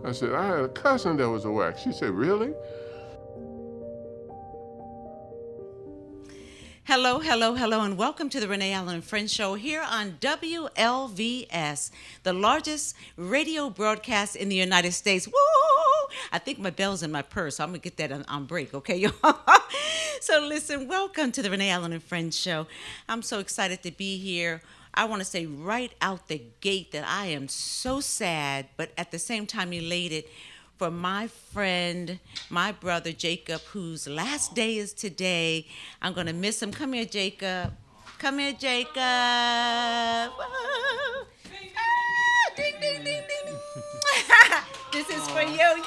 I said, I had a cousin that was a WAC. She said, really? Hello, hello, hello, and welcome to the Renee Allen and Friends Show here on WLVS, the largest radio broadcast in the United States. Woo! I think my bell's in my purse, so I'm going to get that on break, okay, y'all? So listen, welcome to the Renee Allen and Friends Show. I'm so excited to be here. I want to say right out the gate that I am so sad, but at the same time elated for my friend, my brother Jacob, whose last day is today. I'm going to miss him. Come here, Jacob. Come here, Jacob. Whoa. Ah, ding, ding, ding, ding. This is for you. Yeah.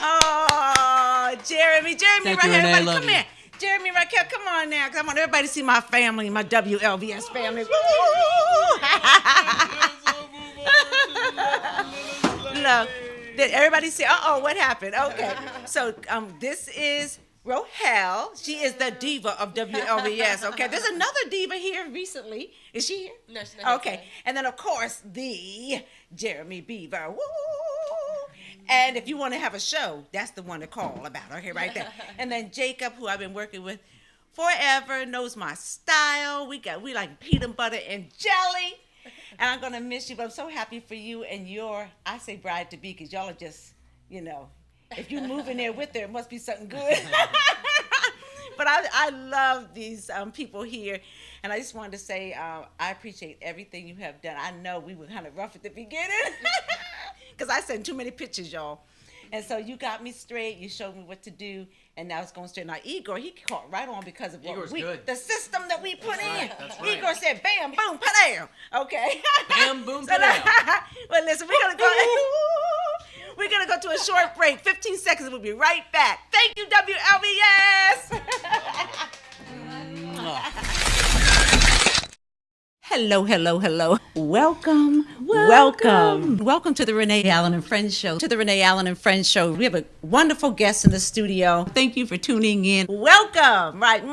Oh, Jeremy Thank right you, here. Renee, Everybody, come here. Jeremy, Raquel, come on now, because I want everybody to see my family, my WLVS family. Look, did everybody see? What happened? Okay, so this is Rochelle. She is the diva of WLVS. Okay, there's another diva here recently. Is she here? No, she's not. Okay, and then of course the Jeremy Beaver. Woo! And if you want to have a show, that's the one to call about. Okay, right there. And then Jacob, who I've been working with forever, knows my style. We like peanut butter and jelly. And I'm going to miss you, but I'm so happy for you and your, I say bride to be, because y'all are just, if you move in there with her, it must be something good. But I love these people here. And I just wanted to say I appreciate everything you have done. I know we were kind of rough at the beginning because I sent too many pictures, y'all. And so you got me straight. You showed me what to do. And now it's going straight. Now, Igor, he caught right on because of the system that we put in. That's right. Igor said, bam, boom, pa-down. Okay. Bam, boom, pa-down. Well, listen, we're going to go to a short break. 15 seconds. We'll be right back. Thank you, WLVS. Hello, hello, hello. Welcome to the Renee Allen and Friends Show. To the Renee Allen and Friends Show. We have a wonderful guest in the studio. Thank you for tuning in. Welcome. Right.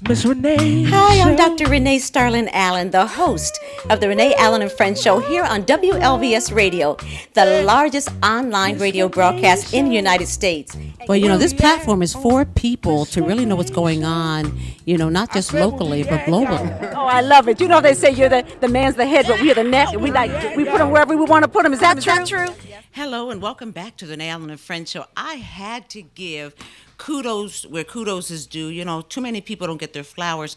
Miss Renee. Hi, I'm Dr. Renee Starlin Allen, the host of the Renee Allen and Friends Show here on WLVS Radio, the largest online radio broadcast in the United States. Well, this platform is for people to really know what's going on, not just locally, but globally. Oh, I love it. They say you're the man's the head, but we're the neck. We put them wherever we want to put them. Is that true? Hello, and welcome back to the Renee Allen and Friends Show. I had to give kudos where kudos is due. Too many people don't get their flowers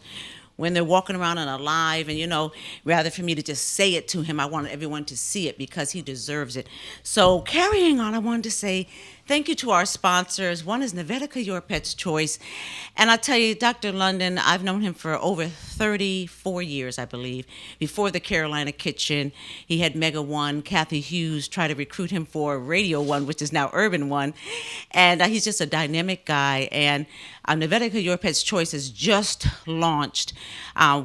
when they're walking around and alive. And, rather for me to just say it to him, I wanted everyone to see it because he deserves it. So carrying on, I wanted to say thank you to our sponsors. One is Navetica, Your Pet's Choice. And I tell you, Dr. London, I've known him for over 34 years, I believe. Before the Carolina Kitchen, he had Mega One. Kathy Hughes tried to recruit him for Radio One, which is now Urban One. And he's just a dynamic guy. And Navetica, Your Pet's Choice has just launched.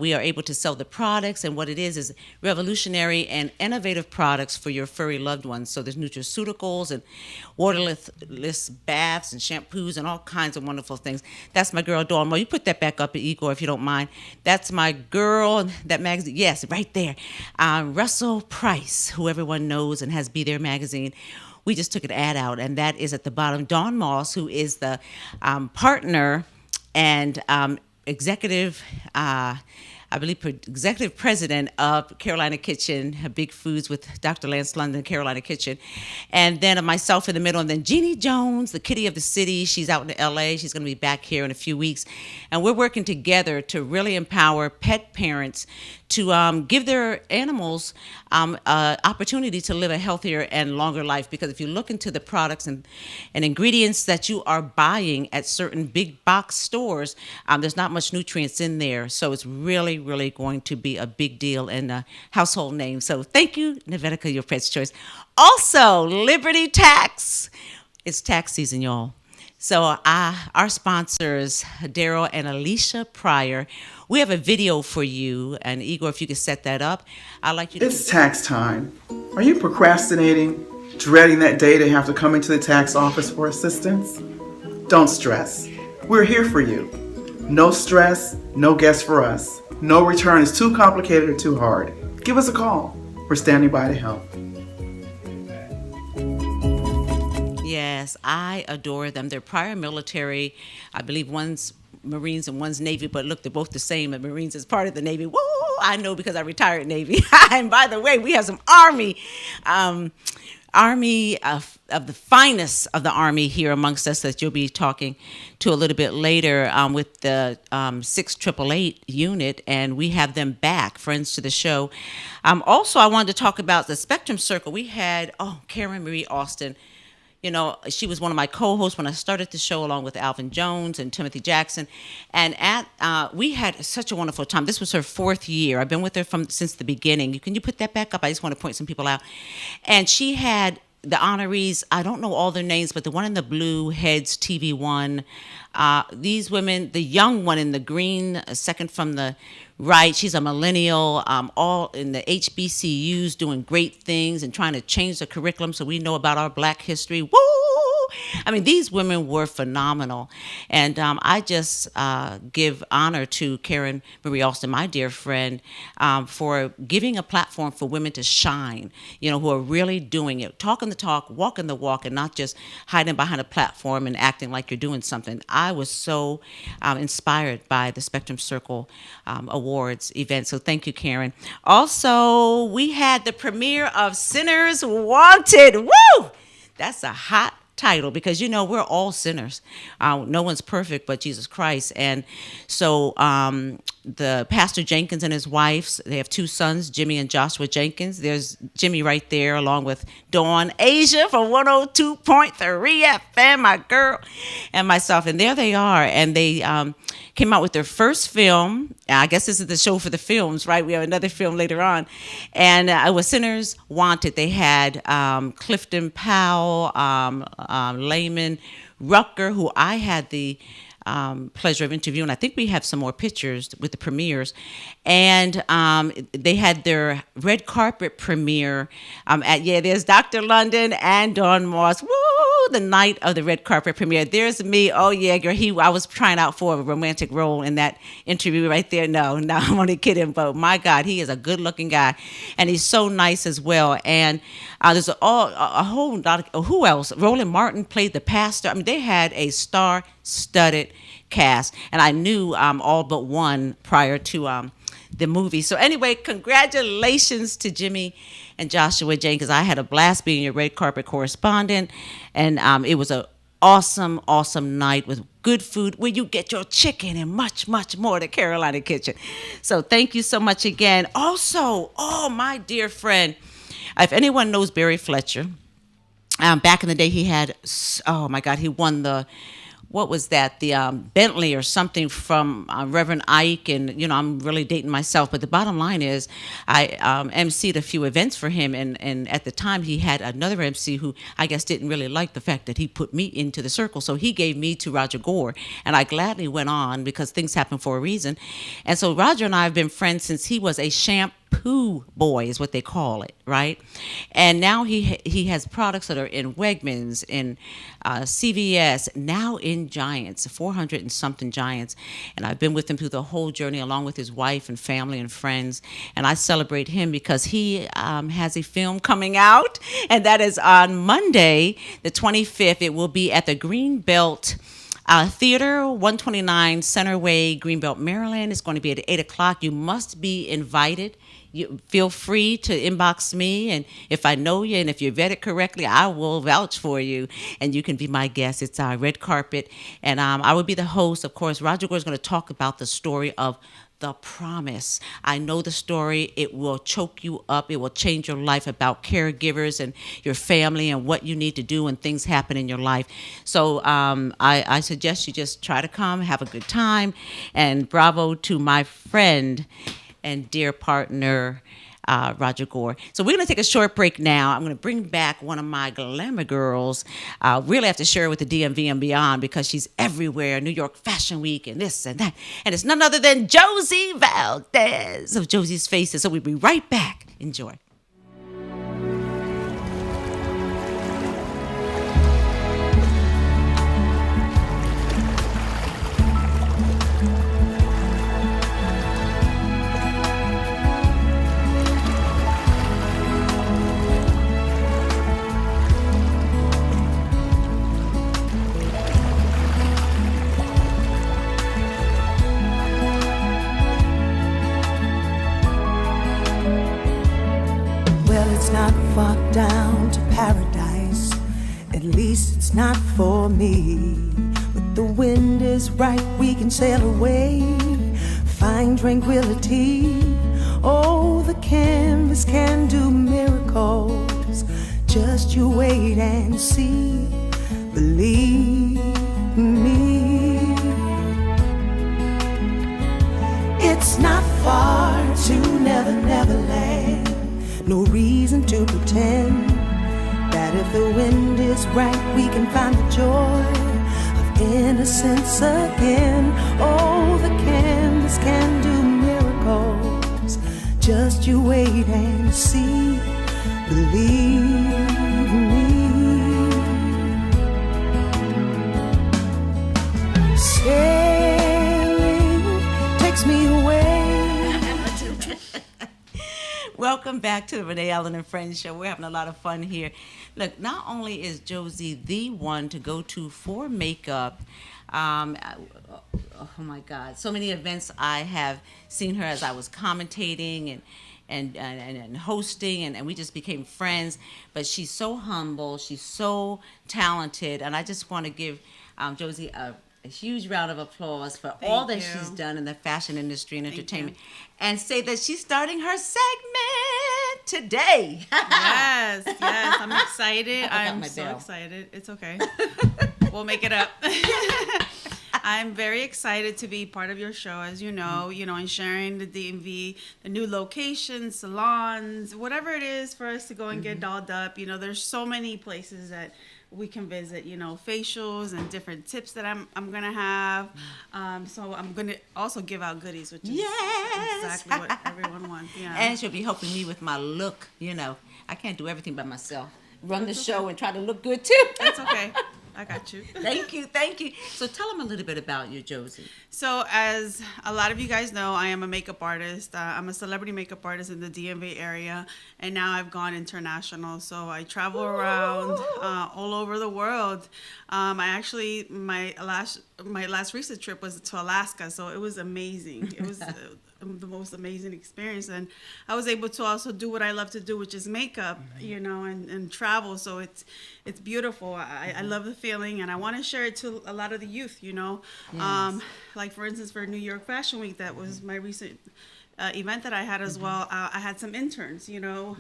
We are able to sell the products, and what it is revolutionary and innovative products for your furry loved ones. So there's nutraceuticals and waterless baths and shampoos and all kinds of wonderful things. That's my girl, Dawn. Well, you put that back up, Igor, if you don't mind. That's my girl, that magazine. Yes, right there. Russell Price, who everyone knows and has Be There magazine. We just took an ad out, and that is at the bottom. Dawn Moss, who is the partner and executive president of Carolina Kitchen, Big Foods with Dr. Lance London, Carolina Kitchen. And then myself in the middle. And then Jeannie Jones, the kitty of the city. She's out in LA. She's going to be back here in a few weeks. And we're working together to really empower pet parents to give their animals opportunity to live a healthier and longer life. Because if you look into the products and ingredients that you are buying at certain big box stores, there's not much nutrients in there. So it's really, really going to be a big deal and a household name. So thank you, Navetica, Your Pet's Choice. Also, Liberty Tax. It's tax season, y'all. So our sponsors, Daryl and Alicia Pryor, we have a video for you. And Igor, if you could set that up, I'd like you to... It's tax time. Are you procrastinating, dreading that day to have to come into the tax office for assistance? Don't stress. We're here for you. No stress, no guess for us. No return is too complicated or too hard. Give us a call. We're standing by to help. Yes, I adore them. They're prior military. I believe one's Marines and one's Navy, but look, they're both the same. The Marines is part of the Navy. Woo! I know because I retired Navy. And by the way, we have some Army of the finest of the Army here amongst us that you'll be talking to a little bit later with the 6888 unit, and we have them back, friends to the show. Also, I wanted to talk about the Spectrum Circle. We had, Karen Marie Austin. You know, she was one of my co-hosts when I started the show, along with Alvin Jones and Timothy Jackson. And we had such a wonderful time. This was her 4th year. I've been with her since the beginning. Can you put that back up? I just want to point some people out. And she had the honorees. I don't know all their names, but the one in the blue heads TV1. These women, the young one in the green, second from the right, she's a millennial, all in the HBCUs doing great things and trying to change the curriculum so we know about our Black history. Woo! I mean, these women were phenomenal. And I just give honor to Karen Marie Austin, my dear friend, for giving a platform for women to shine, you know, who are really doing it, talking the talk, walking the walk, and not just hiding behind a platform and acting like you're doing something. I was so inspired by the Spectrum Circle Awards event. So thank you, Karen. Also, we had the premiere of Sinners Wanted. Woo! That's a hot title because, you know, we're all sinners. No one's perfect but Jesus Christ. And so the Pastor Jenkins and his wife, they have 2 sons, Jimmy and Joshua Jenkins. There's Jimmy right there along with Dawn Asia from 102.3 FM, my girl, and myself. And there they are. And they came out with their first film. I guess this is the show for the films, right? We have another film later on. And it was Sinners Wanted. They had Clifton Powell, Layman Rucker, who I had the pleasure of interviewing. I think we have some more pictures with the premieres. And they had their red carpet premiere there's Dr. London and Dawn Moss. Woo! The night of the red carpet premiere. There's me. Oh, yeah, girl. I was trying out for a romantic role in that interview right there. No, I'm only kidding. But my God, he is a good-looking guy. And he's so nice as well. And there's a whole lot of, who else? Roland Martin played the pastor. I mean, they had a star-studded cast. And I knew all but one prior to the movie. So anyway, congratulations to Jimmy and Joshua Jenkins. I had a blast being your red carpet correspondent, and it was an awesome, awesome night with good food where you get your chicken and much, much more at the Carolina Kitchen. So thank you so much again. Also, my dear friend, if anyone knows Barry Fletcher, back in the day he had, he won the, what was that? The Bentley or something from Reverend Ike, and you know I'm really dating myself. But the bottom line is, I emceed a few events for him, and at the time he had another MC who I guess didn't really like the fact that he put me into the circle, so he gave me to Roger Gore, and I gladly went on because things happen for a reason. And so Roger and I have been friends since he was a shampoo boy, is what they call it, right? And now he has products that are in Wegmans, in CVS, now in Giants, 400 and something Giants. And I've been with him through the whole journey, along with his wife and family and friends. And I celebrate him because he has a film coming out, and that is on Monday, the 25th. It will be at the Greenbelt Theater, 129 Centerway, Greenbelt, Maryland. It's going to be at 8 o'clock. You must be invited. You feel free to inbox me, and if I know you and if you vet it correctly, I will vouch for you, and you can be my guest. It's our red carpet, and I will be the host. Of course, Roger Gore is going to talk about the story of The Promise. I know the story. It will choke you up. It will change your life, about caregivers and your family and what you need to do when things happen in your life. So I suggest you just try to come, have a good time, and bravo to my friend and dear partner, Roger Gore. So we're going to take a short break now. I'm going to bring back one of my glamour girls. Really have to share her with the DMV and beyond because she's everywhere. New York Fashion Week and this and that. And it's none other than Josie Valdez of Josie's Faces. So we'll be right back. Enjoy. far down to paradise. At least it's not for me. But the wind is right, we can sail away, find tranquility. Oh, the canvas can do miracles. Just you wait and see. Believe me. It's not far to Never, Never Land. No reason to pretend that if the wind is right, we can find the joy of innocence again. Oh, the canvas can do miracles. Just you wait and see. Believe me. Sailing takes me away. Welcome back to the Renee Allen and Friends Show. We're having a lot of fun here. Look, not only is Josie the one to go to for makeup, oh my God, so many events I have seen her as I was commentating and hosting, and we just became friends. But she's so humble, she's so talented, and I just want to give Josie a huge round of applause for all that she's done in the fashion industry and entertainment, and say that she's starting her segment today. Yes, I'm excited. I'm my so bell. excited. It's okay. We'll make it up. I'm very excited to be part of your show, as you know, and sharing the DMV, the new locations, salons, whatever it is for us to go and get dolled up. There's so many places that we can visit, facials and different tips that I'm gonna have. So I'm gonna also give out goodies, which is exactly what everyone wants. Yeah. And she'll be helping me with my look. I can't do everything by myself. Run the show and try to look good too. That's okay. I got you. Thank you. So tell them a little bit about you, Josie. So as a lot of you guys know, I am a makeup artist. I'm a celebrity makeup artist in the DMV area, and now I've gone international. So I travel around all over the world. My last recent trip was to Alaska, so it was amazing. It was the most amazing experience, and I was able to also do what I love to do, which is makeup, and travel. So it's beautiful. I love the feeling, and I want to share it to a lot of the youth. Yes. Like for instance, for New York Fashion Week, that was my recent event that I had as well. I had some interns,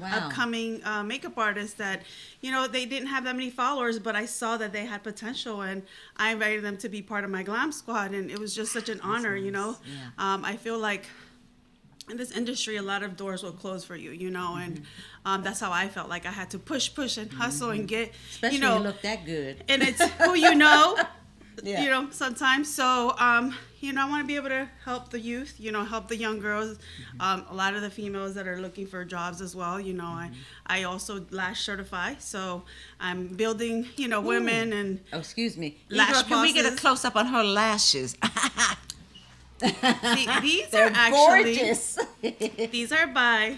upcoming makeup artists that, they didn't have that many followers, but I saw that they had potential, and I invited them to be part of my glam squad, and it was just such an honor. Yeah. I feel like in this industry, a lot of doors will close for you, and that's how I felt. Like I had to push and hustle and get, Especially when you look that good. and it's who you know. Yeah. Sometimes. So, I want to be able to help the youth, help the young girls, a lot of the females that are looking for jobs as well. I also lash certify, so I'm building, women and excuse me. lash Girl, can we get a bosses. close up on her lashes? See, these They're are actually, gorgeous. these are by,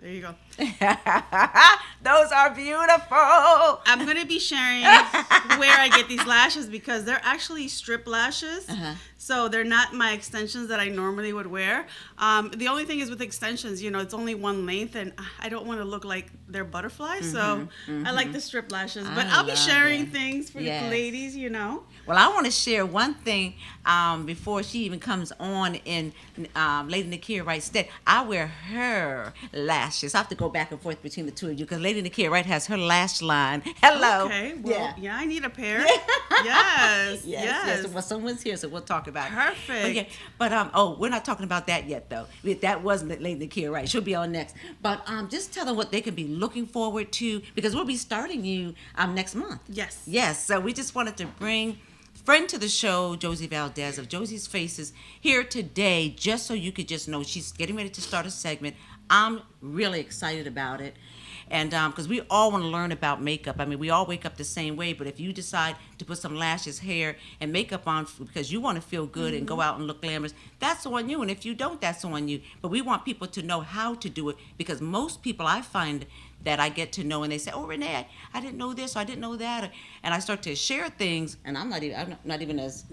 there you go. Those are beautiful. I'm going to be sharing where I get these lashes because they're actually strip lashes. So they're not my extensions that I normally would wear. The only thing is with extensions, it's only one length, and I don't want to look like they're butterflies. So I like the strip lashes. But I'll be sharing things for the ladies, Well, I want to share one thing before she even comes on in Lady Nakia Wright's stead. I wear her lashes. I have to go back and forth between the two of you because Lady Nakia Wright has her lash line. Hello. Okay. Well, yeah, I need a pair. Yes. Well, someone's here, so we'll talk about it. Perfect. But we're not talking about that yet, though. That wasn't Lady Nakia Wright. She'll be on next. But just tell them what they can be looking forward to because we'll be starting you next month. Yes. So we just wanted to bring friend to the show, Josie Valdez of Josie's Faces, here today, just so you could just know she's getting ready to start a segment. I'm really excited about it. And because we all want to learn about makeup. I mean, we all wake up the same way, but if you decide to put some lashes, hair, and makeup on because you want to feel good and go out and look glamorous, that's on you. And if you don't, that's on you. But we want people to know how to do it because most people I find that I get to know and they say, oh, Renee, I didn't know this or I didn't know that. And I start to share things and I'm not even as,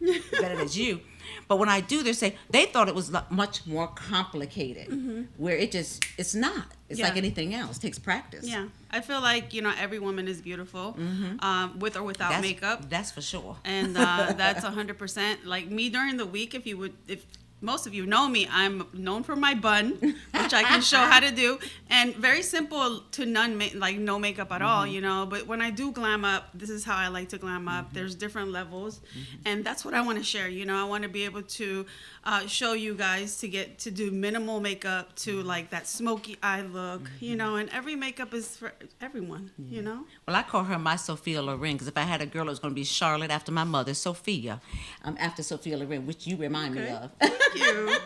better than you. But when I do, they thought it was much more complicated, where it's not. It's like anything else. It takes practice. Yeah, I feel like every woman is beautiful, with or without makeup. That's for sure. And that's 100%. Like me during the week, if most of you know me, I'm known for my bun, which I can show how to do, and very simple to no makeup at all, But when I do glam up, this is how I like to glam up. There's different levels, and that's what I want to share. I want to be able to show you guys to do minimal makeup to like that smoky eye look, And every makeup is for everyone, Well, I call her my Sophia Loren because if I had a girl, it was going to be Charlotte after my mother, Sophia, after Sophia Loren, which you remind me of. Thank you.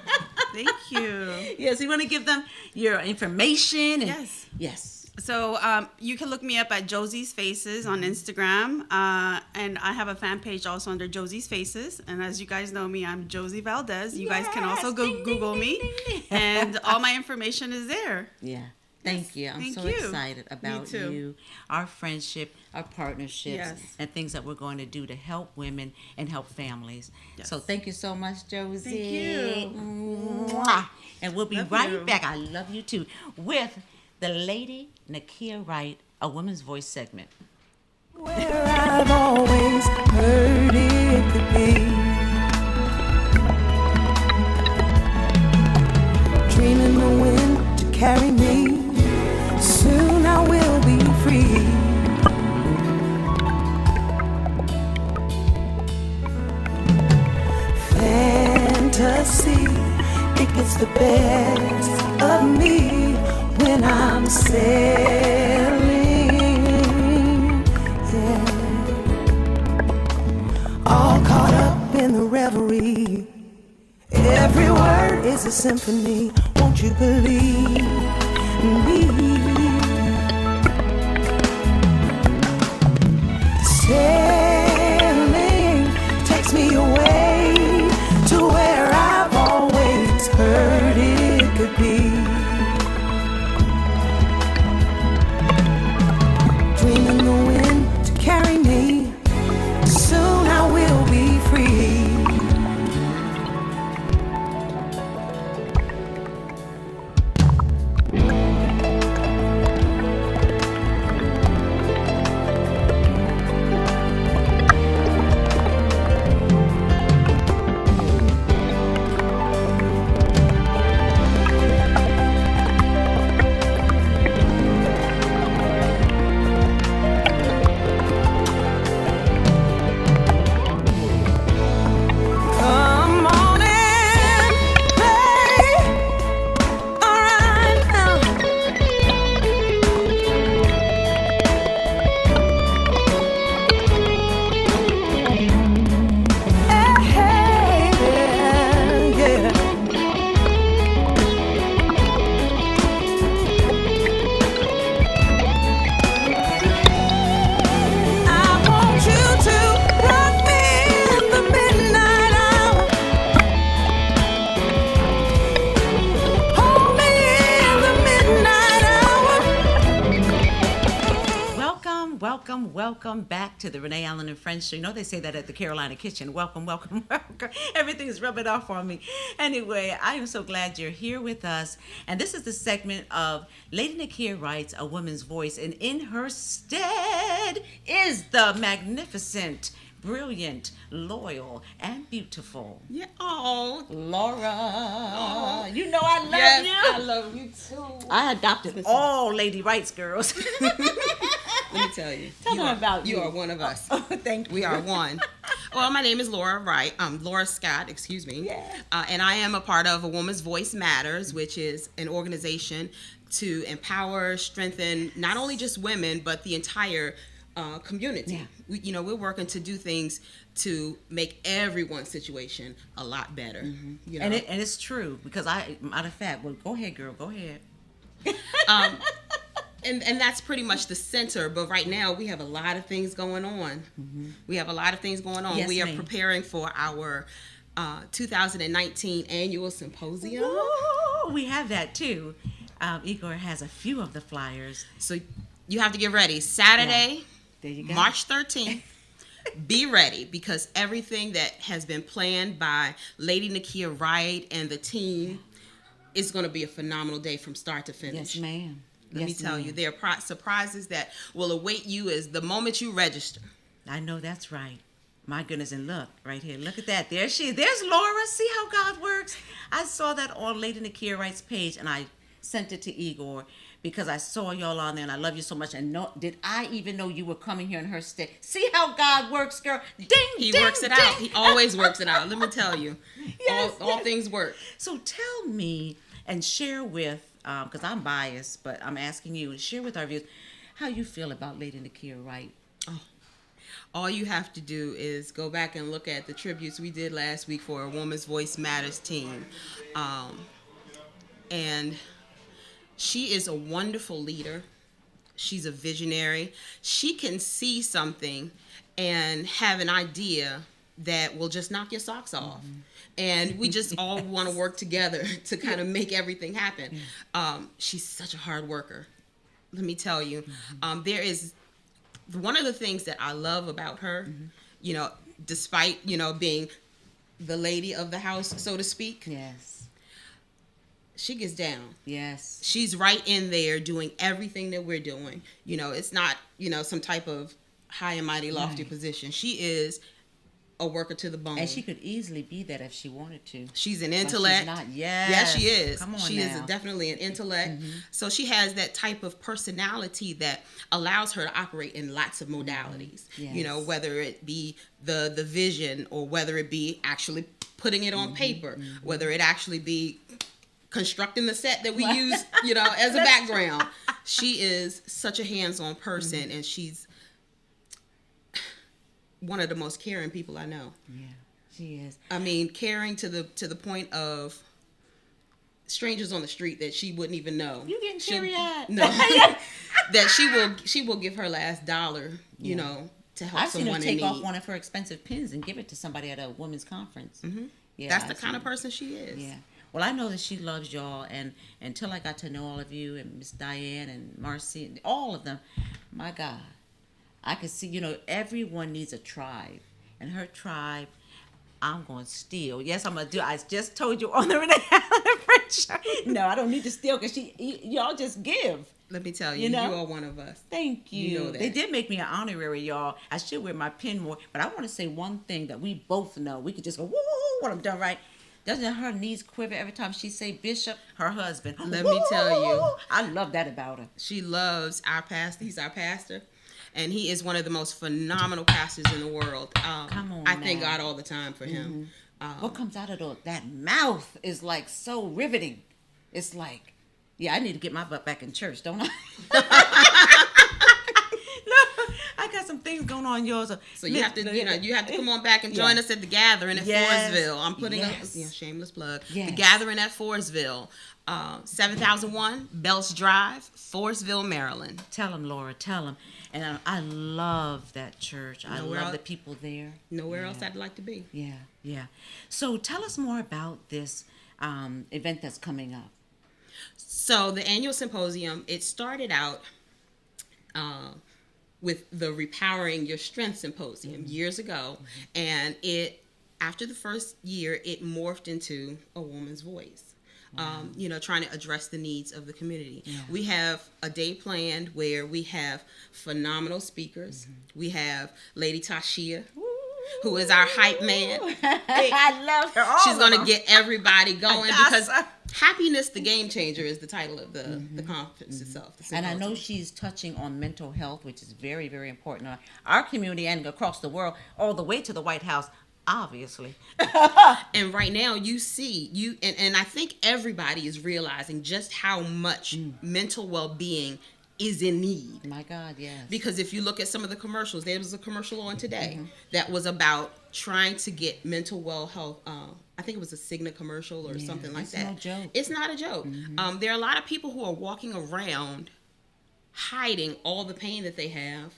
Thank you. Yes, you want to give them your information? And, yes. So you can look me up at Josie's Faces on Instagram. And I have a fan page also under Josie's Faces. And as you guys know me, I'm Josie Valdez. You guys can also go Google me. And all my information is there. Yeah. Thank you. I'm so excited about you, our friendship, our partnerships, and things that we're going to do to help women and help families. Yes. So thank you so much, Josie. Thank you. Mwah. And we'll be right back. I love you too. With the Lady Nakia Wright, a Woman's Voice segment. Where I've always heard it could be. Dreaming the wind to carry me. Soon I will be free. Fantasy, it gets the best of me when I'm sailing. Yeah. All caught up in the revelry. Every word is a symphony. Won't you believe me? Sailing takes me away to where I've always heard it could be. Dreaming the wind to carry me. Soon I will be free. Welcome back to the Renee Allen and Friends Show. You know they say that at the Carolina Kitchen. Welcome, welcome, welcome. Everything is rubbing off on me. Anyway, I am so glad you're here with us. And this is the segment of Lady Nakia Wright's A Woman's Voice. And in her stead is the magnificent, brilliant, loyal, and beautiful. Yeah. Oh, Laura. Oh. You know I love yes, you. I love you too. I adopted all Lady Wrights girls. Let me tell you. Tell them about you. You are one of us. Oh, thank you. We are one. Well, my name is Laura Wright. Laura Scott, excuse me. Yeah. And I am a part of A Woman's Voice Matters, which is an organization to empower, strengthen not only just women, but the entire community. Yeah. We're working to do things to make everyone's situation a lot better. Mm-hmm. And it's true because matter of fact, well, go ahead, girl, go ahead. And that's pretty much the center. But right now, we have a lot of things going on. Mm-hmm. We have a lot of things going on. Yes, we are ma'am. Preparing for our 2019 annual symposium. Ooh, we have that too. Igor has a few of the flyers. So you have to get ready. Saturday, there you go. March 13th, be ready, because everything that has been planned by Lady Nakia Wright and the team is going to be a phenomenal day from start to finish. Yes, ma'am. Let me tell you, there are surprises that will await you as the moment you register. I know that's right. My goodness, and look, right here. Look at that. There she is. There's Laura. See how God works? I saw that on Lady Nakia Wright's page, and I sent it to Igor because I saw y'all on there, and I love you so much. And did I even know you were coming here in her state? See how God works, girl? Ding, He ding, works it ding. out. He always works it out. Let me tell you. Yes, all things work. So tell me and share with, because I'm biased, but I'm asking you to share with our viewers how you feel about Lady Nakia Wright. All you have to do is go back and look at the tributes we did last week for a Woman's Voice Matters team. And she is a wonderful leader. She's a visionary. She can see something and have an idea that will just knock your socks off. And we just all want to work together to kind of make everything happen. She's such a hard worker. Let me tell you, there is one of the things that I love about her, you know, despite, you know, being the lady of the house, so to speak. Yes. She gets down. Yes. She's right in there doing everything that we're doing. You know, it's not, you know, some type of high and mighty lofty position. She is a worker to the bone. And she could easily be that if she wanted to. She's an But intellect. she's not. Yes. Yeah, she is. Come on she now. is definitely an intellect. So she has that type of personality that allows her to operate in lots of modalities. Yes. You know, whether it be the vision, or whether it be actually putting it on paper, whether it actually be constructing the set that we use, you know, as a background. She is such a hands-on person, and she's one of the most caring people I know. Yeah, she is. I mean, caring to the point of strangers on the street that she wouldn't even know. You getting teary-eyed? No, that she will give her last dollar, you know, to help I've seen her someone in take need. off one of her expensive pins and give it to somebody at a women's conference. Yeah, That's the I've kind of seen- person she is. Yeah. Well, I know that she loves y'all, and until I got to know all of you and Miss Diane and Marcy and all of them, my God, I could see, you know, everyone needs a tribe, and her tribe, I'm going to steal. Yes, I'm going to do. I just told you on the Renee Allen Friend Show. No, I don't need to steal because y'all just give. Let me tell you, You know? you are one of us. Thank you. You know that. They did make me an honorary, y'all. I should wear my pin more, but I want to say one thing that we both know. We could just go, woo, when I'm done right. Doesn't her knees quiver every time she say Bishop, her husband? Let me tell you. I love that about her. She loves our pastor. He's our pastor. And he is one of the most phenomenal pastors in the world. Come on I thank now. God all the time for him. What comes out of that mouth is like so riveting. It's like, yeah, I need to get my butt back in church, don't I? No, I got some things going on, yours. So you have to, you have to come on back and join us at the gathering at Yes. Forestville. I'm putting Yes. up, shameless plug. Yes. The gathering at Forestville, 7001 Bells Drive, Forestville, Maryland. Tell them, Laura, tell them. And I love that church. I Nowhere love else- the people there. Nowhere else I'd like to be. Yeah, yeah. So tell us more about this event that's coming up. So the annual symposium, it started out with the Repowering Your Strength Symposium years ago, and after the first year, it morphed into a woman's voice. Trying to address the needs of the community. Yeah. We have a day planned where we have phenomenal speakers. We have Lady Tashia, who is our hype man. I love her. She's going to get everybody going because Happiness, the Game Changer is the title of the conference itself. the And I know symposium. she's touching on mental health, which is very, very important in our community and across the world, all the way to the White House, obviously. And right now you see, and I think everybody is realizing just how much mental well-being is in need. My God, yes. Because if you look at some of the commercials, there was a commercial on today that was about trying to get mental well health. I think it was a Cigna commercial or something like it's that. no joke. It's not a joke. There are a lot of people who are walking around hiding all the pain that they have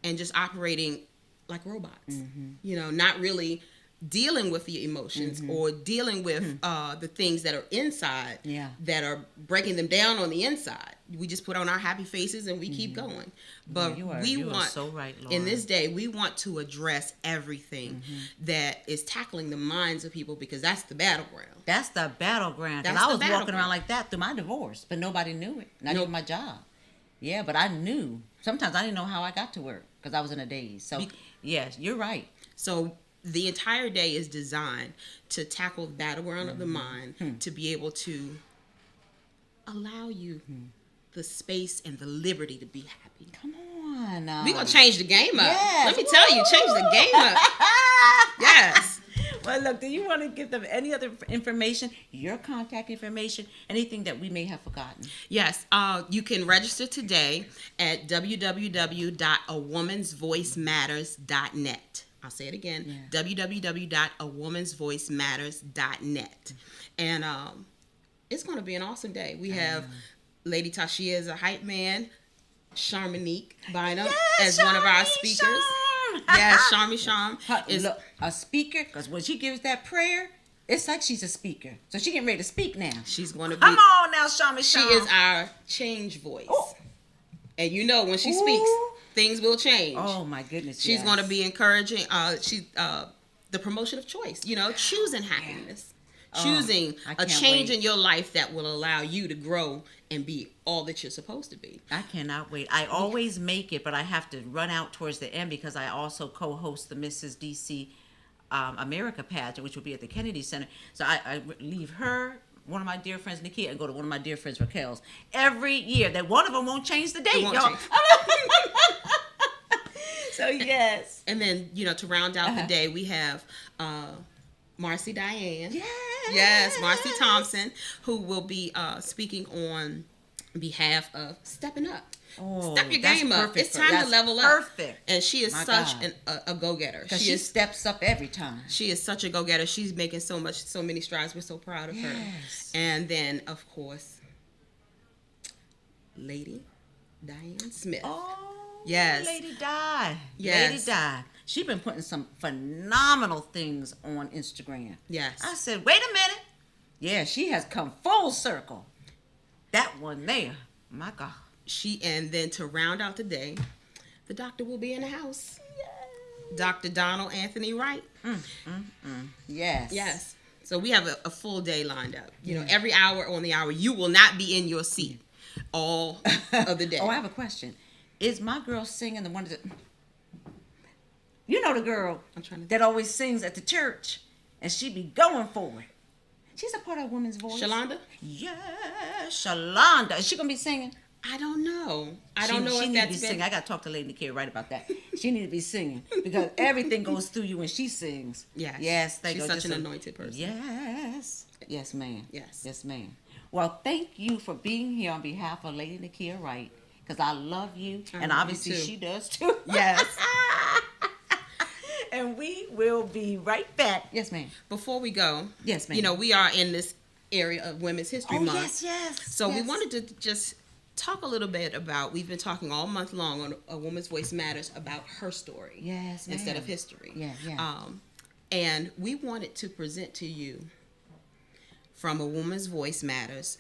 and just operating like robots. Not really dealing with the emotions or dealing with the things that are inside that are breaking them down on the inside. We just put on our happy faces and we keep going. But you are so right, Laura. in this day, we want to address everything that is tackling the minds of people, because that's the battleground. That's the battleground. Because I was walking around like that through my divorce, but nobody knew it. Not even my job. Yeah, but I knew. Sometimes I didn't know how I got to work because I was in a daze. So, yes, you're right. So the entire day is designed to tackle the battleground of the mind, to be able to allow you the space and the liberty to be happy. Come on. We're going to change the game up. Yes. Let me tell you, change the game up. Yes. Well, look, do you want to give them any other information, your contact information, anything that we may have forgotten? Yes. You can register today at www.awomansvoicematters.net. I'll say it again, www.awomansvoicematters.net. And it's going to be an awesome day. We have Lady Tashia as a hype man, Charmonique Bynum as one of our speakers. Yes, Charm is look, a speaker, because when she gives that prayer, it's like she's a speaker. So she getting ready to speak now. She's going to be. Come on now, Charm. She is our change voice. Ooh. And you know, when she speaks, things will change. Oh my goodness. She's going to be encouraging the promotion of choice, choosing happiness. Choosing a change in your life that will allow you to grow and be all that you're supposed to be. I cannot wait. I always make it, but I have to run out towards the end because I also co-host the Mrs. DC America pageant, which will be at the Kennedy Center. So I leave her, one of my dear friends, Nikia, and go to one of my dear friends, Raquel's, every year. That one of them won't change the date, y'all. So, yes. And then, to round out the day, we have Marcy Diane. Yes, Marcy Thompson, who will be speaking on behalf of Stepping Up. Step your game up. It's time to level up. Perfect. And she is such a go-getter. Because she steps up every time. She is such a go-getter. She's making so many strides. We're so proud of her. And then, of course, Lady Diane Smith. Oh, yes. Lady Di. Yes. Lady Di. She's been putting some phenomenal things on Instagram. Yes. I said, wait a minute. Yeah, she has come full circle. That one there. My God. And then to round out the day, the doctor will be in the house. Yay. Dr. Donald Anthony Wright. Yes. Yes. So we have a full day lined up. Every hour on the hour, you will not be in your seat all of the day. Oh, I have a question. Is my girl singing the one that... You know the girl that always sings at the church, and she be going for it. She's a part of Women's Voice. Shalonda? Yeah, Shalonda. Is she going to be singing? I don't know. I don't know if that's singing. I got to talk to Lady Nikki right about that. She need to be singing because everything goes through you when she sings. Yes. Yes. She's such an anointed person. Yes. Yes, ma'am. Yes. Yes, ma'am. Well, thank you for being here on behalf of Lady Nikia Wright, because I love you, and obviously she does too. Yes. And we will be right back. Yes, ma'am. Before we go, yes, ma'am. We are in this area of Women's History Month. Yes. So we wanted to just talk a little bit about, we've been talking all month long on A Woman's Voice Matters about her story. Yes, ma'am. Instead of history. Yeah. And we wanted to present to you, from A Woman's Voice Matters,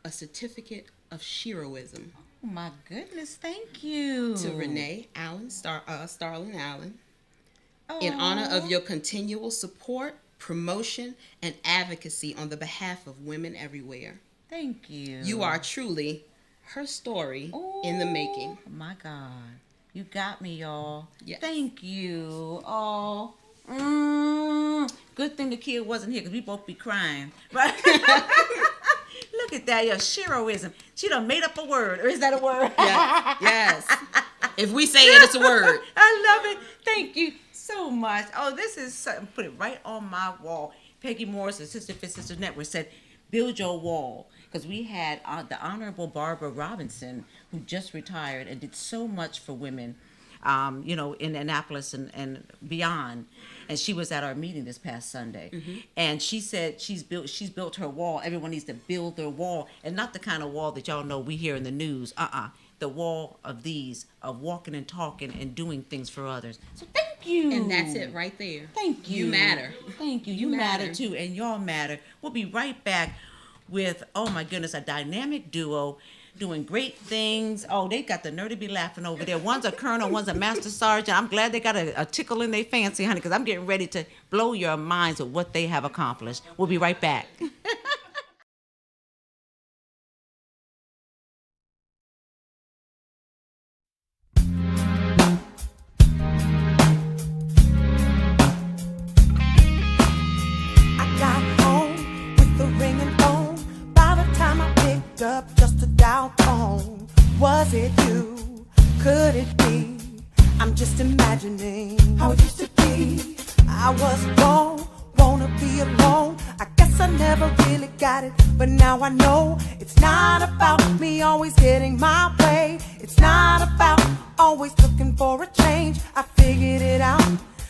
a certificate of sheroism. Oh, my goodness. Thank you. To Renee Allen, Starling Allen. In honor of your continual support, promotion, and advocacy on the behalf of women everywhere. Thank you. You are truly her story in the making. Oh, my God. You got me, y'all. Yes. Thank you. Oh. Good thing the kid wasn't here because we both be crying. Right? Look at that. Your sheroism. She done made up a word. Or is that a word? Yes. If we say it, it's a word. I love it. Thank you so much. Oh, this is something. Put it right on my wall. Peggy Morris of Sister Fit Sister Network said, build your wall. Because we had the Honorable Barbara Robinson, who just retired and did so much for women, in Annapolis and beyond. And she was at our meeting this past Sunday. Mm-hmm. And she said she's built her wall. Everyone needs to build their wall. And not the kind of wall that y'all know we hear in the news. The wall of walking and talking and doing things for others. So thank you. And that's it right there. Thank you. You matter. Thank you. You matter too, and y'all matter. We'll be right back with, oh my goodness, a dynamic duo doing great things. Oh, they got the nerve to be laughing over there. One's a colonel, one's a master sergeant. I'm glad they got a tickle in their fancy, honey, because I'm getting ready to blow your minds with what they have accomplished. We'll be right back. I got home with the ringing phone. By the time I picked up, just a dial tone. Was it you? Could it be? I'm just imagining how it used to be. I was wrong, wanna be alone. I guess I never really got it, but now I know it's not about me always getting my way. It's not about always looking for a change. I figured it out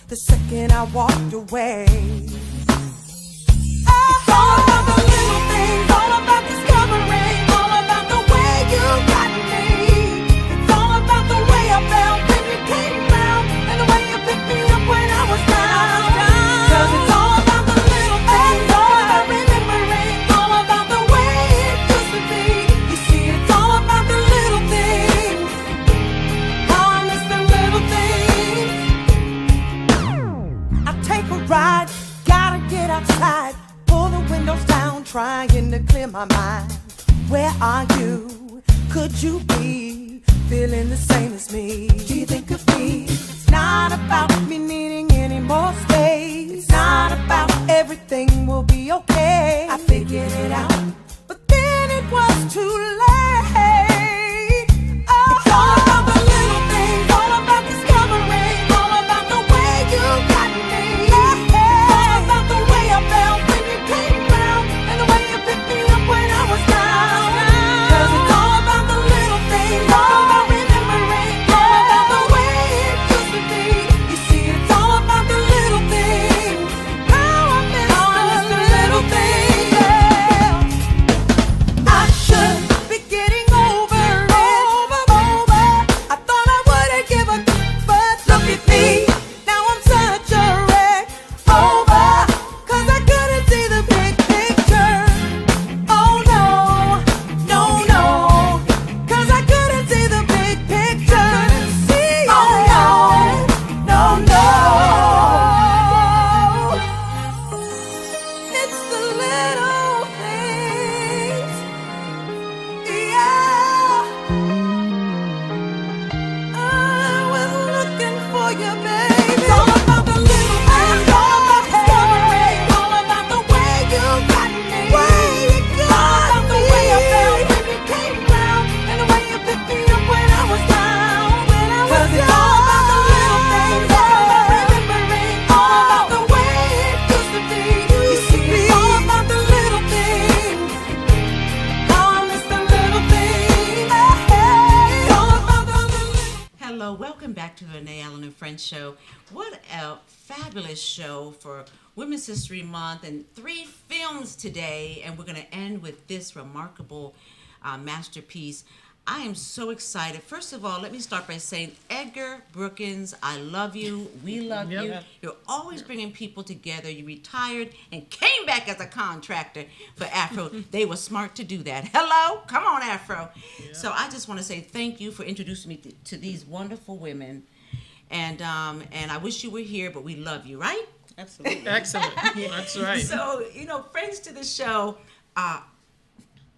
the second I walked away. It's all about the little things, all about discovering, all about the way you got me. It's all about the way I felt when you came round, and the way you picked me up when I was down. 'Cause it's all about the little things, all about remembering, all about the way it used to be. You see, it's all about the little things. Oh, I miss the little things. I take a ride, gotta get outside, pull the windows down, trying to clear my mind. Where are you? Could you be feeling the same as me? Do you think of me? It's not about me needing any more space. It's not about everything will be okay. I figured it out, but then it was too late. Oh, it's all about the little things, all about discovering, all about the way you got me. It's all about the way I felt when you came round, and the way you picked me up when I was down. 'Cause it's all about the little things, all about remembering, all about the way it used to be. You see, it's all about the little things. How I miss the little things. Yeah. I should be getting over it. I thought I wouldn't give a but look at me. Now I'm such a wreck. Over, 'cause I couldn't see the big picture. Oh no, no, no, 'cause I couldn't see the big picture. Oh no, no, no. It's the little things. Yeah. I was looking for you, baby. It's all about the little things, all about discovering, all about the way you got me. All about the way I felt when you came round, and the way you picked me up when I was down. 'Cause it's all about the little things, all about remembering, all about the way it used to be. You see, it's all about the little things. Oh, I miss the little things. It's all about the little. Hello, welcome back to the Renee Allen and Friends show. What a fabulous show for Women's History Month, and 3 films today, and we're going to end with this remarkable masterpiece. I am so excited. First of all, let me start by saying, Edgar Brookins, I love you. We love you. You're always bringing people together. You retired and came back as a contractor for Afro. They were smart to do that. Hello? Come on, Afro. So I just want to say thank you for introducing me to these wonderful women. And I wish you were here, but we love you, right? Absolutely. Excellent. That's right. So, friends to the show,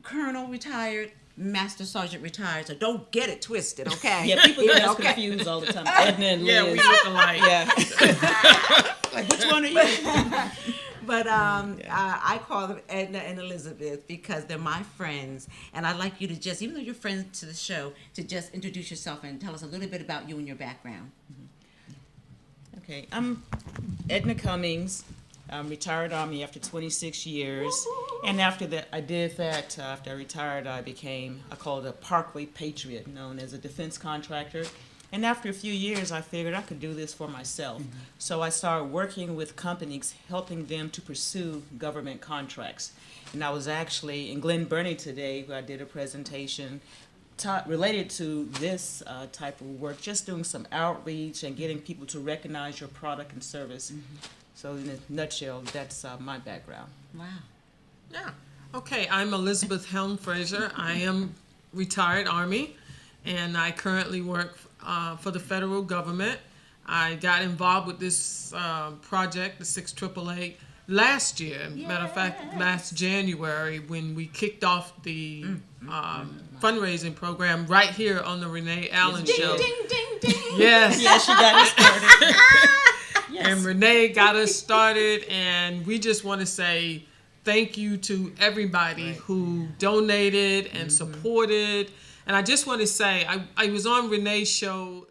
Colonel retired, Master Sergeant retired, so don't get it twisted, okay? Yeah, people get us confused all the time. Edna and Liz. Yeah, we look alike. Yeah. Like, which one are you? But I call them Edna and Elizabeth because they're my friends, and I'd like you to just, even though you're friends to the show, to just introduce yourself and tell us a little bit about you and your background. Okay, I'm Edna Cummings. I'm retired Army after 26 years. And after that, after I retired, I called a Parkway Patriot, known as a defense contractor. And after a few years, I figured I could do this for myself. So I started working with companies, helping them to pursue government contracts. And I was actually in Glen Burnie today, where I did a presentation related to this type of work, just doing some outreach and getting people to recognize your product and service. So in a nutshell, that's my background. Wow. Yeah. Okay, I'm Elizabeth Helm Fraser. I am retired Army, and I currently work for the federal government. I got involved with this project, the 6888, last year. Matter of fact, last January when we kicked off the fundraising program right here on the Renee Allen Show. Ding, ding, ding. Yes. Yeah, she got it started. And Renee got us started, and we just want to say thank you to everybody who donated and supported. And I just want to say, I was on Renee's show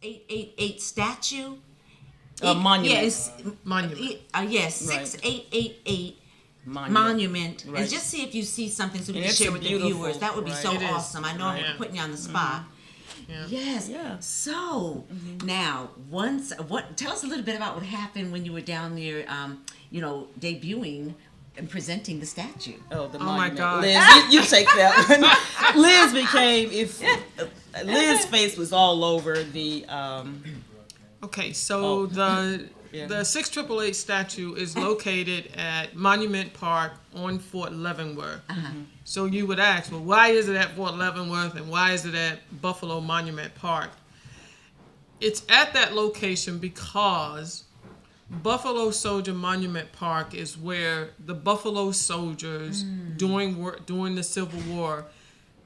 6888 statue. Monument. Yes. Monument. Yes, Right. 6888 monument. Right. And just see if you see something so we And can it's share with the beautiful, viewers. That would be right. so It is. awesome. I know Right. I'm putting you on the spot. Yeah. Yes. Yeah. So now, tell us a little bit about what happened when you were down there, debuting and presenting the statue. Oh, the my monument. God. Liz, you take that one. Liz Liz's face was all over the. Okay, so the Yeah. the 6888 statue is located at Monument Park on Fort Leavenworth. So you would ask, well, why is it at Fort Leavenworth and why is it at Buffalo Monument Park? It's at that location because Buffalo Soldier Monument Park is where the Buffalo soldiers during the Civil War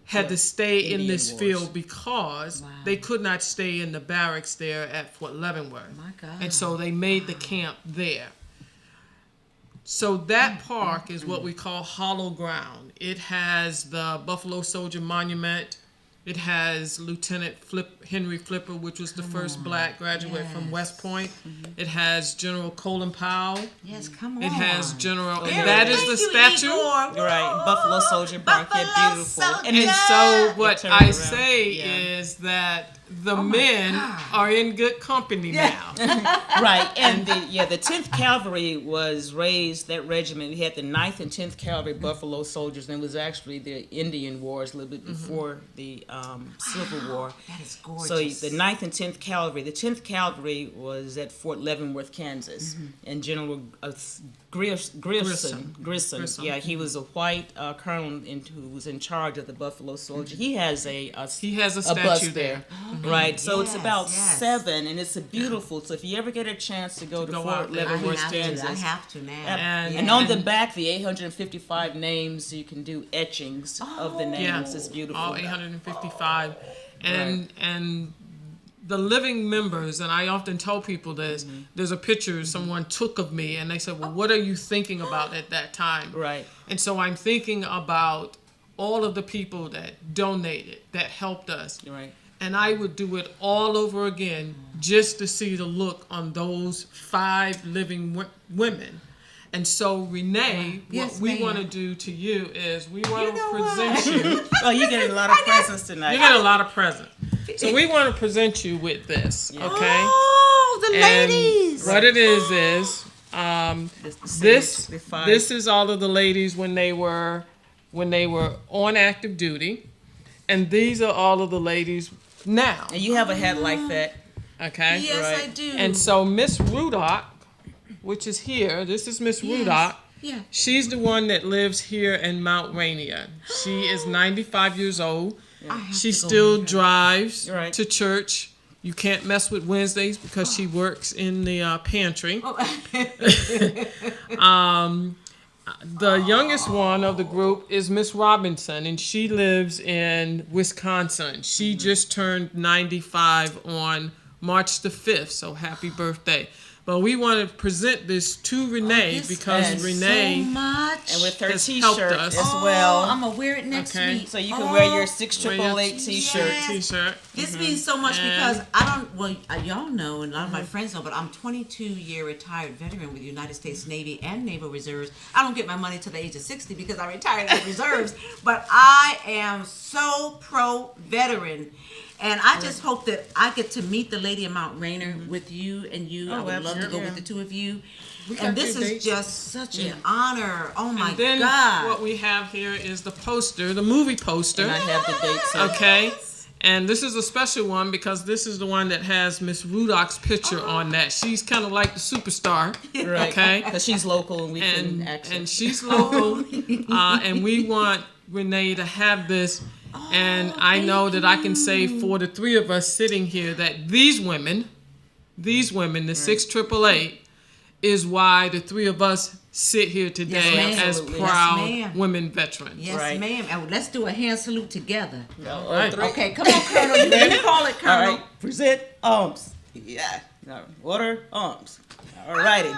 had to stay in Indian this Wars. field because they could not stay in the barracks there at Fort Leavenworth. My God. And so they made the camp there. So that park is what we call hollow ground. It has the Buffalo Soldier Monument. It has Lieutenant Henry Flipper, which was the first black graduate from West Point. It has General Colin Powell. Yes, come on. It has General, Very and that is thank the you, statue. Igor. You're right, Buffalo Soldier Park, yeah, Buffalo beautiful. Soldier. And so what turned I around. say Yeah. is that the men are in good company now. Right, and the 10th Cavalry was raised, that regiment. We had the 9th and 10th Cavalry Buffalo Soldiers, and it was actually the Indian Wars a little bit before the Civil War. That is gorgeous. So the 9th and 10th Cavalry, the 10th Cavalry was at Fort Leavenworth, Kansas, and General Grissom, yeah, he was a white colonel who was in charge of the Buffalo Soldier. He has a statue bust there. right? So it's Yes, about yes. 7, and it's a beautiful. So if you ever get a chance to go to Go Fort out there. Leavenworth, I Kansas, have to now. and on the back, the 855 names, you can do etchings of the names. It's beautiful. All 855. And the living members, and I often tell people this, there's a picture someone took of me, and they said, well, what are you thinking about at that time? Right. And so I'm thinking about all of the people that donated, that helped us. Right. And I would do it all over again just to see the look on those 5 living women. And so, Renee, Yes, what we ma'am. want to do to you is we want to present you. Oh, you're getting a lot of presents tonight. You get a lot of presents. So we want to present you with this, okay? Oh, the And ladies. what it is The five. this is all of the ladies when they were on active duty, and these are all of the ladies now, And you have a hat like that. okay? Yes, Right. I do. And so Miss Rudock, which is here, this is Miss Rudock. Yeah. She's the one that lives here in Mount Rainier. She is 95 years old. She still drives Right. to church. You can't mess with Wednesdays because she works in the pantry. The youngest one of the group is Miss Robinson, and she lives in Wisconsin. She just turned 95 on March the 5th, so happy birthday. But we want to present this to Renee because is Renee so much. And with her has T-shirt helped as us. well. I'm gonna wear it next Okay. week. So you can wear your 6888 T-shirt. Yes. T-shirt. This means so much And- because I don't. Well, y'all know, and a lot of my friends know, but I'm 22-year retired veteran with the United States Navy and Naval Reserves. I don't get my money till the age of 60 because I retired in the reserves. But I am so pro veteran. And I just hope that I get to meet the lady in Mount Rainier with you and you. I would love to go absolutely. with the two of you. got And this your is dates. just such an honor. Oh my And then God. what we have here is the poster, the movie poster. And I have the dates. here. Okay. And this is a special one because this is the one that has Miss Rudock's picture on that. She's kind of like the superstar. Right. Okay. Because she's local and we can And access. she's local. And we want Renee to have this. And I know that I can say for the 3 of us sitting here that these women, the 6888, is why the 3 of us sit here today ma'am. as Absolutely. proud Yes, ma'am. women veterans. Yes, Right. ma'am. And let's do a hand salute together. Right. Okay, come on, Colonel. You call it, All Colonel. right. Present arms. Yeah. Now, order arms. All righty.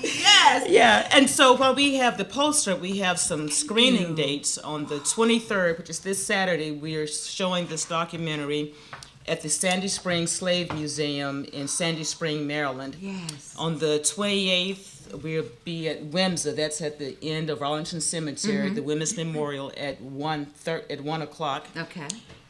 Yes. Yeah, and so while we have the poster, we have some screening dates on the 23rd, which is this Saturday. We are showing this documentary at the Sandy Spring Slave Museum in Sandy Spring, Maryland. Yes. On the 28th, we'll be at WMSA. That's at the end of Arlington Cemetery, the Women's Memorial at 1 o'clock. Okay.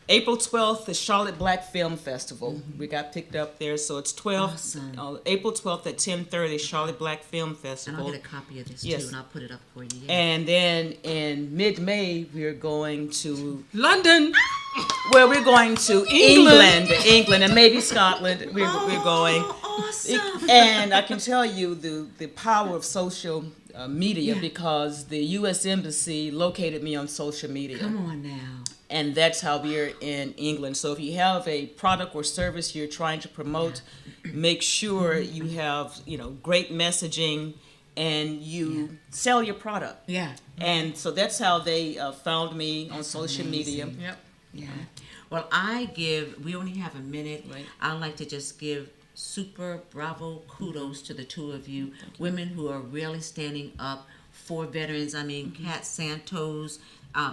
April 12th, the Charlotte Black Film Festival. We got picked up there, so it's Awesome. April 12th at 10:30, Charlotte Black Film And Festival. I'll get a copy of this Yes. too, and I'll put it up for you. Yeah. And then in mid-May, we're going to London. Well, we're going to England, and maybe Scotland. We're going. Awesome. And I can tell you the power of social media because the U.S. Embassy located me on social media. Come on now. And that's how we're in England. So if you have a product or service you're trying to promote, make sure you have, great messaging and you sell your product. Yeah. And so that's how they found me on social media. Yep. Yeah. Well, we only have a minute. Right. I'd like to just give super bravo kudos to the two of you, women who are really standing up for veterans. I mean, Kat Santos,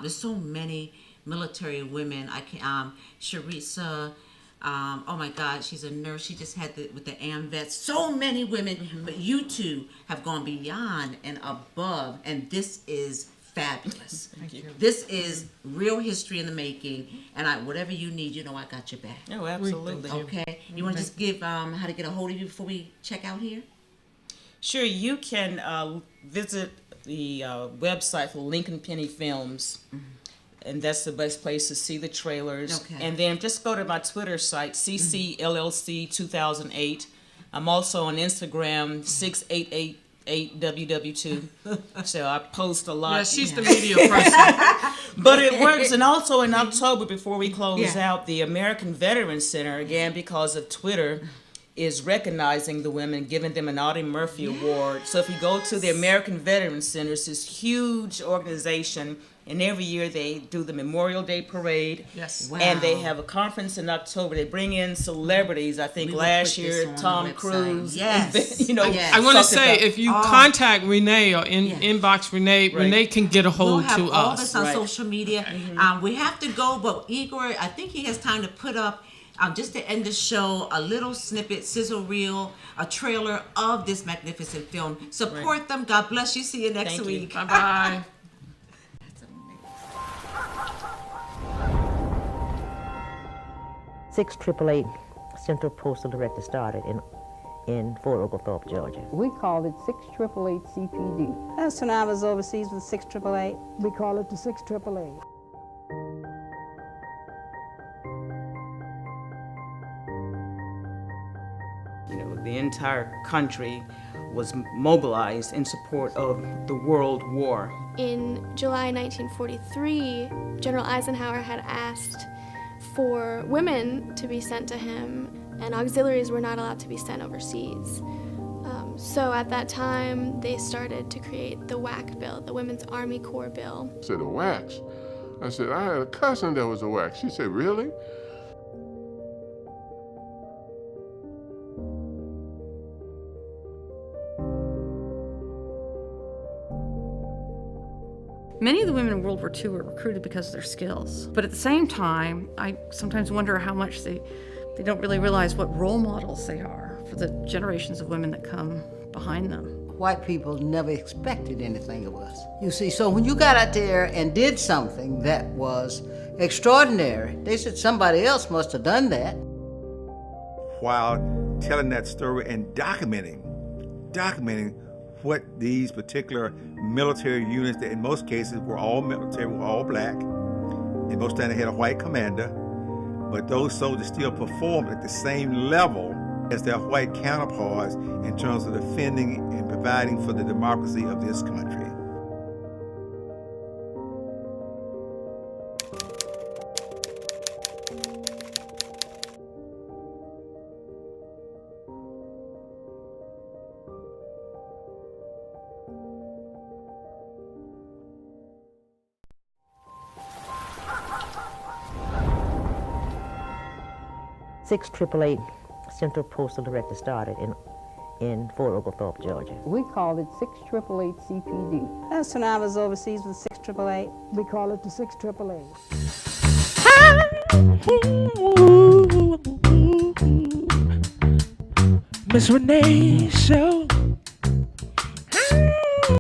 there's so many military women. Sharissa, oh my God, she's a nurse. She just had with the AMVETS. So many women, but you two have gone beyond and above, and this is fabulous. Thank you. This is real history in the making, and whatever you need, I got your back. Oh, absolutely. Okay. You want to just give how to get a hold of you before we check out here? Sure, you can visit the website for Lincoln Penny Films. And that's the best place to see the trailers. Okay. And then just go to my Twitter site, CCLLC2008. I'm also on Instagram, 6888WW2. So I post a lot. Yeah, she's the media person. But it works. And also in October, before we close out, the American Veterans Center, again, because of Twitter, is recognizing the women, giving them an Audie Murphy Award. So if you go to the American Veterans Center, it's this huge organization. And every year they do the Memorial Day Parade. Yes. Wow. And they have a conference in October. They bring in celebrities. I think We will last put this year, on the Tom website. Cruise. Yes. Yes. I want to something say, about- if you contact Renee or inbox Renee, Right. Renee can get a hold We'll have to all us. this on Right. social media. We have to go, but Igor, I think he has time to put up, just to end the show, a little snippet, sizzle reel, a trailer of this magnificent film. Support them. God bless you. See you next Thank you. week. Bye-bye. That's amazing. 6888 Central Postal Director started in Fort Oglethorpe, Georgia. We called it 6888 CPD. That's when I was overseas with 6888. We call it the 6888. The entire country was mobilized in support of the World War. In July 1943, General Eisenhower had asked for women to be sent to him, and auxiliaries were not allowed to be sent overseas. So at that time, they started to create the WAC bill, the Women's Army Corps bill. I said, a wax? I said, I had a cousin that was a wax. She said, really? Many of the women in World War II were recruited because of their skills. But at the same time, I sometimes wonder how much they don't really realize what role models they are for the generations of women that come behind them. White people never expected anything of us. You see, so when you got out there and did something that was extraordinary, they said somebody else must have done that. While telling that story and documenting what these particular military units, that in most cases were all military, were all black, and most of the time they had a white commander, but those soldiers still performed at the same level as their white counterparts in terms of defending and providing for the democracy of this country. Six 6888 Central Postal Director started in Fort Oglethorpe, Georgia. We called it 6888 CPD. That's when I was overseas with 6888. We call it the 6888. Miss Renee Show.